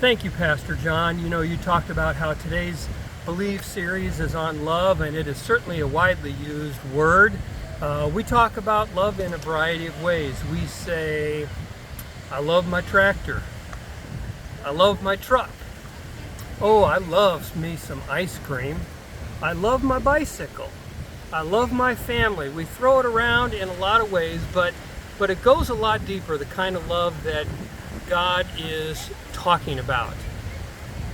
Thank you, Pastor John. You talked about how today's Believe series is on love, and it is certainly a widely used word. We talk about love in a variety of ways. We say, I love my tractor. I love my truck. Oh, I love me some ice cream. I love my bicycle. I love my family. We throw it around in a lot of ways, but it goes a lot deeper, the kind of love that God is talking about.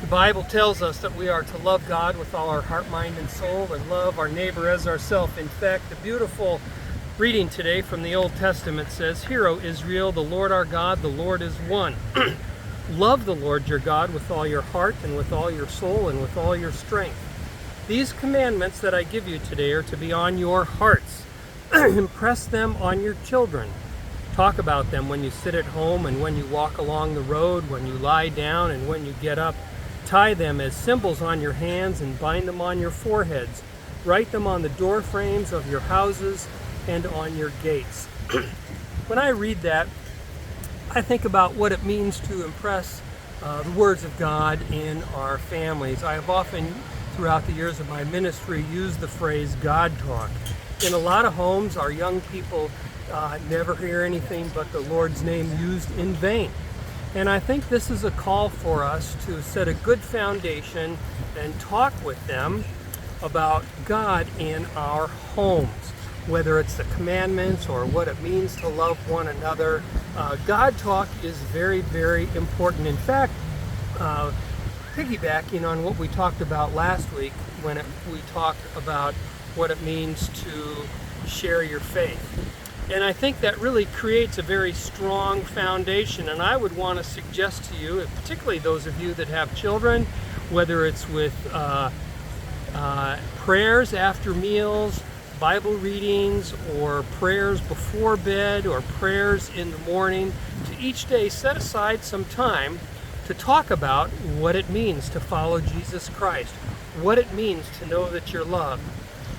The Bible tells us that we are to love God with all our heart, mind, and soul, and love our neighbor as ourselves. In fact, the beautiful reading today from the Old Testament says, "Hear, O Israel, the Lord our God, the Lord is one. Love the Lord your God with all your heart, and with all your soul, and with all your strength. These commandments that I give you today are to be on your hearts. Impress them on your children. Talk about them when you sit at home and when you walk along the road, when you lie down and when you get up. Tie them as symbols on your hands and bind them on your foreheads. Write them on the door frames of your houses and on your gates." When I read that, I think about what it means to impress the words of God in our families. I have often, throughout the years of my ministry, used the phrase God talk. In a lot of homes, our young people never hear anything but the Lord's name used in vain. And I think this is a call for us to set a good foundation and talk with them about God in our homes, whether it's the commandments or what it means to love one another. God talk is very, very important. In fact, piggybacking on what we talked about last week when we talked about what it means to share your faith. And I think that really creates a very strong foundation. And I would want to suggest to you, particularly those of you that have children, whether it's with prayers after meals, Bible readings, or prayers before bed, or prayers in the morning, to each day set aside some time to talk about what it means to follow Jesus Christ, what it means to know that you're loved.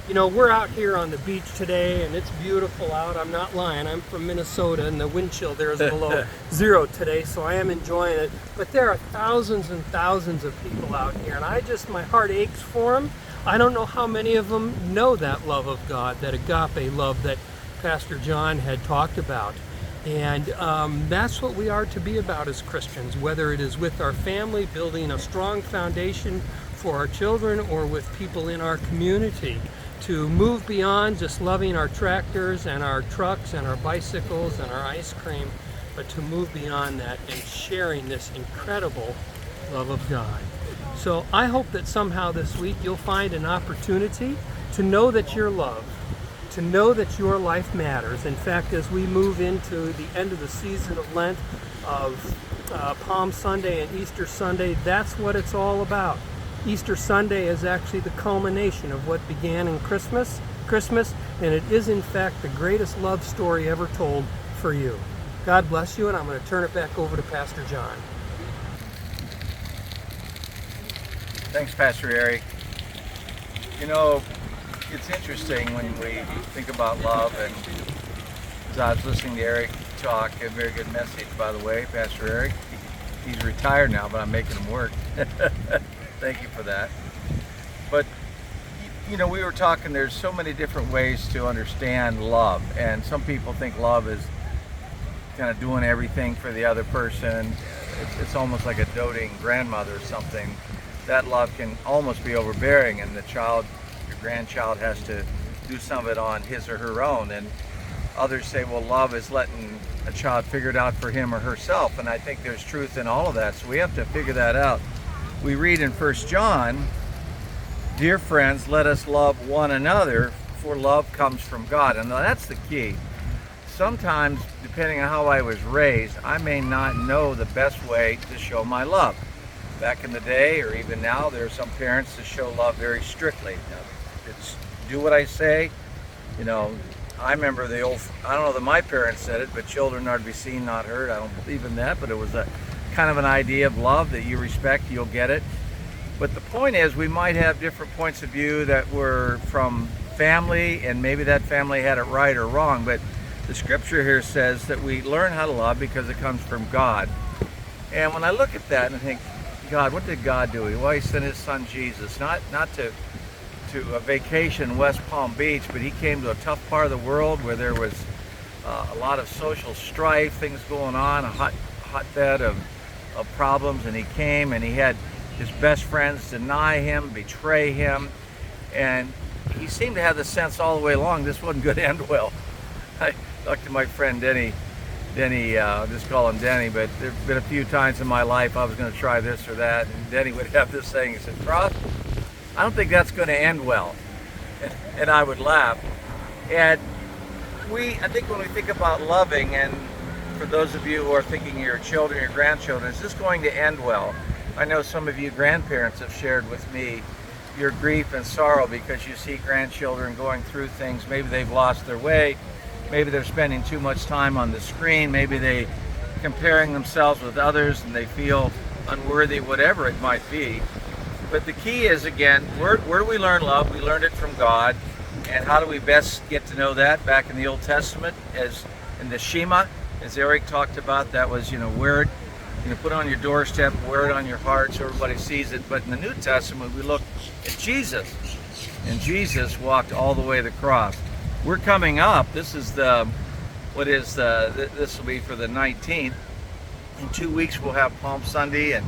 We're out here on the beach today, and it's beautiful out. I'm not lying. I'm from Minnesota, and the wind chill there is below zero today, so I am enjoying it. But there are thousands and thousands of people out here, and my heart aches for them. I don't know how many of them know that love of God, that agape love that Pastor John had talked about. And that's what we are to be about as Christians, whether it is with our family, building a strong foundation for our children, or with people in our community, to move beyond just loving our tractors and our trucks and our bicycles and our ice cream, but to move beyond that and sharing this incredible love of God. So I hope that somehow this week you'll find an opportunity to know that you're loved, to know that your life matters. In fact, as we move into the end of the season of Lent, of Palm Sunday and Easter Sunday, that's what it's all about. Easter Sunday is actually the culmination of what began in Christmas, and it is in fact the greatest love story ever told for you. God bless you, and I'm going to turn it back over to Pastor John. Thanks, Pastor Eric. It's interesting when we think about love, and as I was listening to Eric talk, a very good message, by the way, Pastor Eric. He's retired now, but I'm making him work. Thank you for that. But, we were talking, there's so many different ways to understand love. And some people think love is kind of doing everything for the other person. It's almost like a doting grandmother or something. That love can almost be overbearing, and your grandchild has to do some of it on his or her own. And others say, well, love is letting a child figure it out for him or herself. And I think there's truth in all of that. So we have to figure that out. We read in 1 John, "Dear friends, let us love one another, for love comes from God." And that's the key. Sometimes, depending on how I was raised, I may not know the best way to show my love. Back in the day, or even now, there are some parents that show love very strictly. It's do what I say. I remember I don't know that my parents said it, but children are to be seen, not heard. I don't believe in that, but it was a kind of an idea of love that you respect, you'll get it. But the point is, we might have different points of view that were from family, and maybe that family had it right or wrong, but the scripture here says that we learn how to love because it comes from God. And when I look at that and I think, God, what did God do? Well, he sent his son Jesus, not to a vacation in West Palm Beach, but he came to a tough part of the world where there was a lot of social strife, things going on, a hotbed of problems, and he came and he had his best friends deny him, betray him, and he seemed to have the sense all the way along this wasn't going to end well. I talked to my friend Denny, I'll just call him Denny, but there have been a few times in my life I was going to try this or that, and Denny would have this saying, he said, Cross, I don't think that's going to end well. And I would laugh. And I think when we think about loving, and for those of you who are thinking of your children, your grandchildren, is this going to end well? I know some of you grandparents have shared with me your grief and sorrow because you see grandchildren going through things. Maybe they've lost their way. Maybe they're spending too much time on the screen. Maybe they comparing themselves with others and they feel unworthy, whatever it might be. But the key is, again, where do we learn love? We learned it from God. And how do we best get to know that? Back in the Old Testament, as in the Shema, as Eric talked about, that was, wear it, put it on your doorstep, wear it on your heart so everybody sees it. But in the New Testament, we look at Jesus. And Jesus walked all the way to the cross. We're coming up. This is this will be for the 19th. In 2 weeks, we'll have Palm Sunday and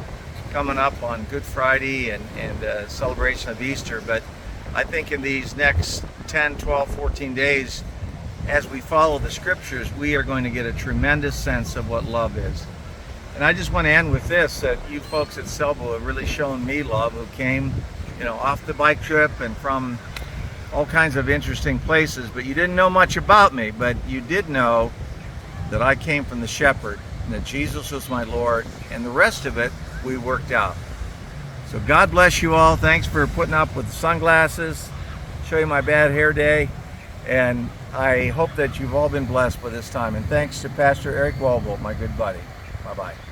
coming up on Good Friday and celebration of Easter. But I think in these next 10, 12, 14 days, as we follow the scriptures, we are going to get a tremendous sense of what love is. And I just want to end with this, that you folks at Selbo have really shown me love, who came, off the bike trip and from all kinds of interesting places, but you didn't know much about me, but you did know that I came from the shepherd and that Jesus was my Lord, and the rest of it we worked out. So God bless you all. Thanks for putting up with the sunglasses, show you my bad hair day, and I hope that you've all been blessed by this time. And thanks to Pastor Eric Walbolt, my good buddy. Bye-bye.